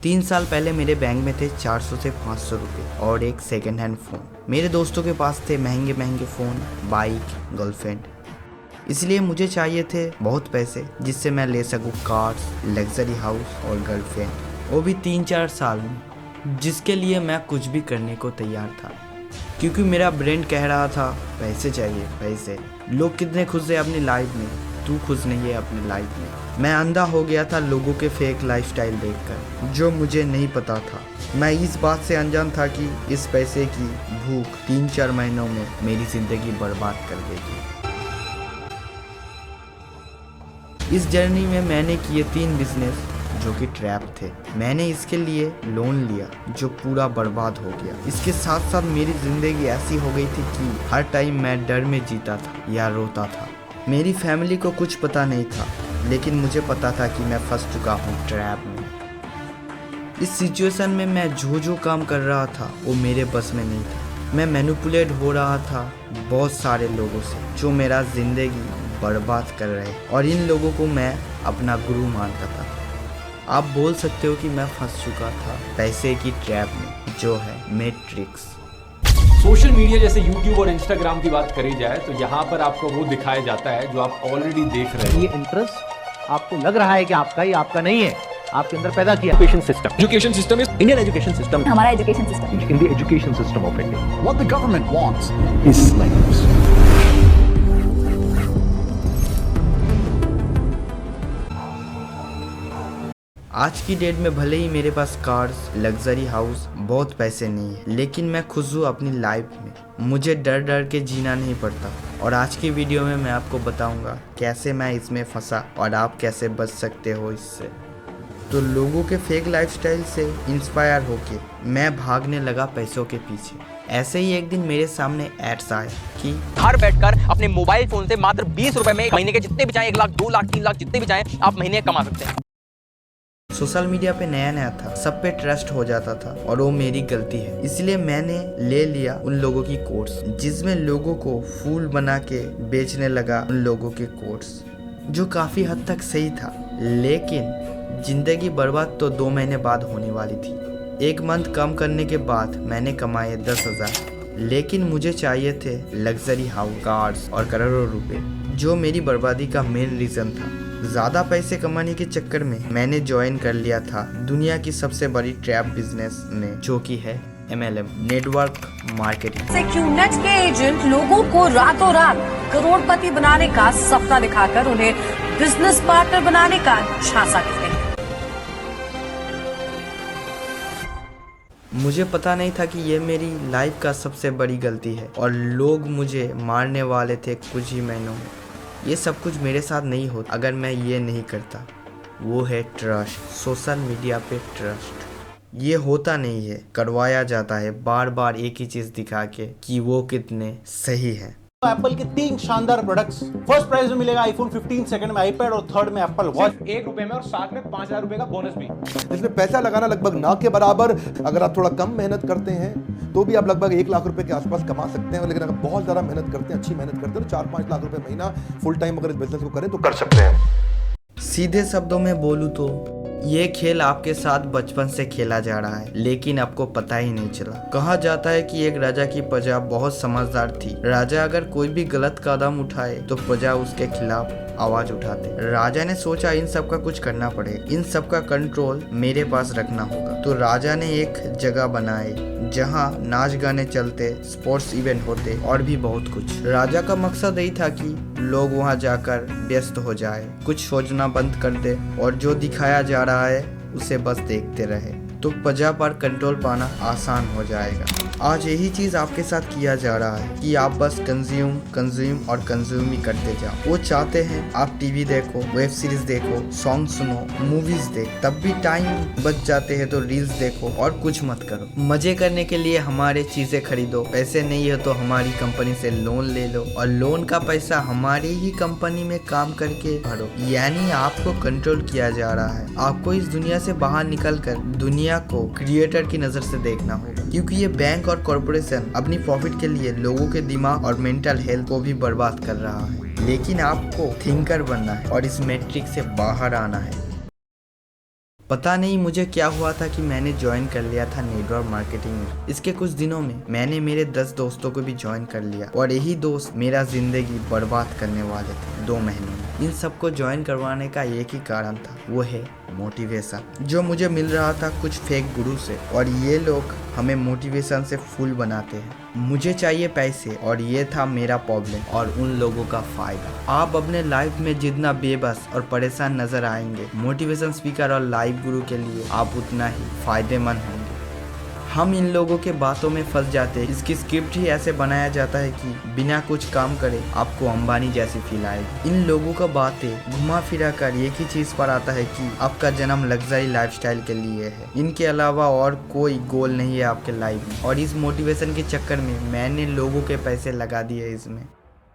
3 साल पहले मेरे बैंक में थे 400 से 500 रुपये और एक सेकेंड हैंड फ़ोन। मेरे दोस्तों के पास थे महंगे महंगे फ़ोन, बाइक, गर्लफ्रेंड। इसलिए मुझे चाहिए थे बहुत पैसे जिससे मैं ले सकूं कार्स, लग्जरी हाउस और गर्लफ्रेंड, वो भी 3-4 साल में, जिसके लिए मैं कुछ भी करने को तैयार था, क्योंकि मेरा ब्रेन कह रहा था पैसे चाहिए पैसे। लोग कितने खुश है अपनी लाइफ में, तू खुश नहीं है अपनी लाइफ में। मैं अंधा हो गया था लोगों के फेक लाइफस्टाइल देखकर, जो मुझे नहीं पता था। मैं इस बात से अनजान था कि इस पैसे की भूख 3-4 महीनों में मेरी ज़िंदगी बर्बाद कर देगी। इस जर्नी में मैंने किए 3 बिजनेस जो कि ट्रैप थे। मैंने इसके लिए लोन लिया जो पूरा बर्बाद हो गया। इसके साथ साथ मेरी ज़िंदगी ऐसी हो गई थी कि हर टाइम मैं डर में जीता था या रोता था। मेरी फैमिली को कुछ पता नहीं था, लेकिन मुझे पता था कि मैं फंस चुका हूँ ट्रैप में। इस सिचुएशन में मैं जो काम कर रहा था वो मेरे बस में नहीं था। मैं मैनिपुलेट हो रहा था बहुत सारे लोगों से जो मेरा ज़िंदगी बर्बाद कर रहे, और इन लोगों को मैं अपना गुरु मानता था। आप बोल सकते हो कि मैं फंस चुका था पैसे की ट्रैप में, जो है मैट्रिक्स। सोशल मीडिया जैसे यूट्यूब और इंस्टाग्राम की बात करी जाए तो यहाँ पर आपको वो दिखाया जाता है जो आप ऑलरेडी देख रहे हैं। ये इंटरेस्ट आपको लग रहा है कि आपका ही, आपका नहीं है, आपके अंदर पैदा किया। Education system is Indian education system, हमारा education system in the education system of India. What the government wants Is slaves. आज की डेट में भले ही मेरे पास कार्स, लग्जरी हाउस, बहुत पैसे नहीं है, लेकिन मैं खुश हूँ अपनी लाइफ में। मुझे डर डर के जीना नहीं पड़ता। और आज की वीडियो में मैं आपको बताऊंगा कैसे मैं इसमें फंसा और आप कैसे बच सकते हो इससे। तो लोगों के फेक लाइफस्टाइल से इंस्पायर होके मैं भागने लगा पैसों के पीछे। ऐसे ही एक दिन मेरे सामने एड्स आए कि घर बैठकर अपने मोबाइल फोन से मात्र 20 रुपए में महीने के जितने भी चाहे 1 लाख, 2 लाख, 3 लाख जितने भी चाहे आप महीने कमा सकते हैं। सोशल मीडिया पे नया नया था, सब पे ट्रस्ट हो जाता था, और वो मेरी गलती है। इसलिए मैंने ले लिया उन लोगों की कोर्स, जिसमें लोगों को फूल बना के बेचने लगा। उन लोगों के कोर्स जो काफ़ी हद तक सही था, लेकिन ज़िंदगी बर्बाद तो 2 महीने बाद होने वाली थी। 1 मंथ काम करने के बाद मैंने कमाए 10,000, लेकिन मुझे चाहिए थे लग्जरी हाउस, कार्स और करोड़ों रुपए, जो मेरी बर्बादी का मेन रीज़न था। ज़्यादा पैसे कमाने के चक्कर में मैंने ज्वाइन कर लिया था दुनिया की सबसे बड़ी ट्रैप बिजनेस में, जो कि है MLM, नेटवर्क मार्केटिंग। सेक्यूनेट के एजेंट लोगों को रातों रात करोड़पति बनाने का सपना दिखाकर उन्हें बिजनेस पार्टनर बनाने का झांसा देते हैं। मुझे पता नहीं था कि ये मेरी लाइफ का सबसे बड़ी गलती है, और लोग मुझे मारने वाले थे कुछ ही महीनों में। ये सब कुछ मेरे साथ नहीं होता अगर मैं ये नहीं करता। वो है ट्रस्ट, सोशल मीडिया पे ट्रस्ट। ये होता नहीं है, करवाया जाता है बार बार एक ही चीज़ दिखा के कि वो कितने सही है। एप्पल के 3 शानदार प्रोडक्ट्स। फर्स्ट प्राइस में मिलेगा आईफोन 15, सेकंड में आईपैड और थर्ड में एप्पल वॉच। 1 रुपए में और साथ में 5,000 रुपए का बोनस भी। जिसमें पैसा लगाना लगभग ना के बराबर। अगर आप थोड़ा कम मेहनत करते हैं तो भी आप लगभग 1 लाख रुपए के आसपास कमा सकते हैं, लेकिन अगर बहुत ज्यादा मेहनत करते हैं, अच्छी मेहनत करते हैं, तो 4-5 लाख रुपए महीना फुल टाइम अगर इस बिजनेस को करें तो कर सकते हैं। सीधे शब्दों में बोलूँ तो ये खेल आपके साथ बचपन से खेला जा रहा है, लेकिन आपको पता ही नहीं चला। कहा जाता है कि एक राजा की प्रजा बहुत समझदार थी। राजा अगर कोई भी गलत कदम उठाए तो प्रजा उसके खिलाफ आवाज उठाते। राजा ने सोचा इन सब का कुछ करना पड़ेगा, इन सब का कंट्रोल मेरे पास रखना होगा। तो राजा ने एक जगह बनाई जहाँ नाच गाने चलते, स्पोर्ट्स इवेंट होते और भी बहुत कुछ। राजा का मकसद यही था कि लोग वहाँ जाकर व्यस्त हो जाए, कुछ सोचना बंद कर दे, और जो दिखाया जा रहा है उसे बस देखते रहे, तो प्रजा पर कंट्रोल पाना आसान हो जाएगा। आज यही चीज़ आपके साथ किया जा रहा है कि आप बस कंज्यूम और कंज्यूम ही करते जाओ। वो चाहते हैं आप टीवी देखो, वेब सीरीज देखो, सॉन्ग सुनो, मूवीज देखो, तब भी टाइम बच जाते हैं तो रील्स देखो और कुछ मत करो। मजे करने के लिए हमारे चीज़ें खरीदो, पैसे नहीं है तो हमारी कंपनी से लोन ले लो, और लोन का पैसा हमारी ही कंपनी में काम करके भरो। यानी आपको कंट्रोल किया जा रहा है। आपको इस दुनिया से बाहर निकल कर दुनिया को क्रिएटर की नज़र से देखना होगा, क्योंकि ये बैंक और कॉरपोरेशन अपनी प्रॉफिट के लिए लोगों के दिमाग और मेंटल हेल्थ को भी बर्बाद कर रहा है। लेकिन आपको थिंकर बनना है और इस मैट्रिक्स से बाहर आना है। पता नहीं मुझे क्या हुआ था कि मैंने ज्वाइन कर लिया था नेटवर्क मार्केटिंग में। इसके कुछ दिनों में मैंने मेरे 10 दोस्तों को भी ज्वाइन कर लिया और यही दोस्त मेरा जिंदगी बर्बाद करने वाले थे 2 महीने में। इन सबको ज्वाइन करवाने का एक ही कारण था, वो है मोटिवेशन, जो मुझे मिल रहा था कुछ फेक गुरु से, और ये लोग हमें मोटिवेशन से फुल बनाते हैं। मुझे चाहिए पैसे और ये था मेरा प्रॉब्लम और उन लोगों का फायदा। आप अपने लाइफ में जितना बेबस और परेशान नजर आएंगे, मोटिवेशन स्पीकर और लाइफ गुरु के लिए आप उतना ही फायदेमंद होंगे। हम इन लोगों के बातों में फंस जाते हैं। इसकी स्क्रिप्ट ही ऐसे बनाया जाता है कि बिना कुछ काम करे आपको अंबानी जैसी फील आएगी। इन लोगों का बातें घुमा फिरा कर एक ही चीज पर आता है कि आपका जन्म लग्जरी लाइफस्टाइल के लिए है। इनके अलावा और कोई गोल नहीं है आपके लाइफ में। और इस मोटिवेशन के चक्कर में मैंने लोगों के पैसे लगा दिए इसमें,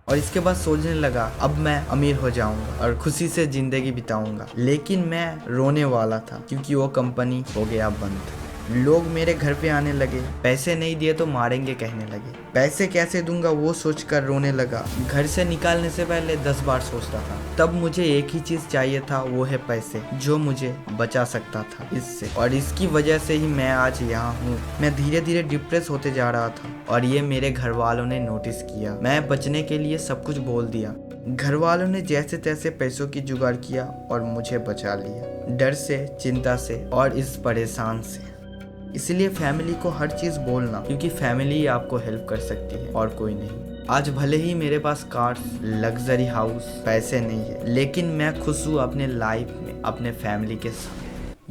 और इसके बाद सोचने लगा अब मैं अमीर हो जाऊंगा और खुशी से जिंदगी बिताऊंगा। लेकिन मैं रोने वाला था क्योंकि वो कंपनी हो गया बंद। लोग मेरे घर पे आने लगे, पैसे नहीं दिए तो मारेंगे कहने लगे। पैसे कैसे दूंगा वो सोचकर रोने लगा। घर से निकालने से पहले 10 बार सोचता था। तब मुझे एक ही चीज चाहिए था, वो है पैसे, जो मुझे बचा सकता था इससे। और इसकी वजह से ही मैं आज यहाँ हूँ। मैं धीरे धीरे डिप्रेस होते जा रहा था और ये मेरे घर वालों ने नोटिस किया। मैं बचने के लिए सब कुछ बोल दिया। घर वालों ने जैसे तैसे पैसों की जुगाड़ किया और मुझे बचा लिया, डर से, चिंता से और इस परेशान से। इसलिए फैमिली को हर चीज़ बोलना, क्योंकि फैमिली ही आपको हेल्प कर सकती है और कोई नहीं। आज भले ही मेरे पास कार्स, लग्जरी हाउस, पैसे नहीं है, लेकिन मैं खुश हूँ अपने लाइफ में अपने फैमिली के साथ।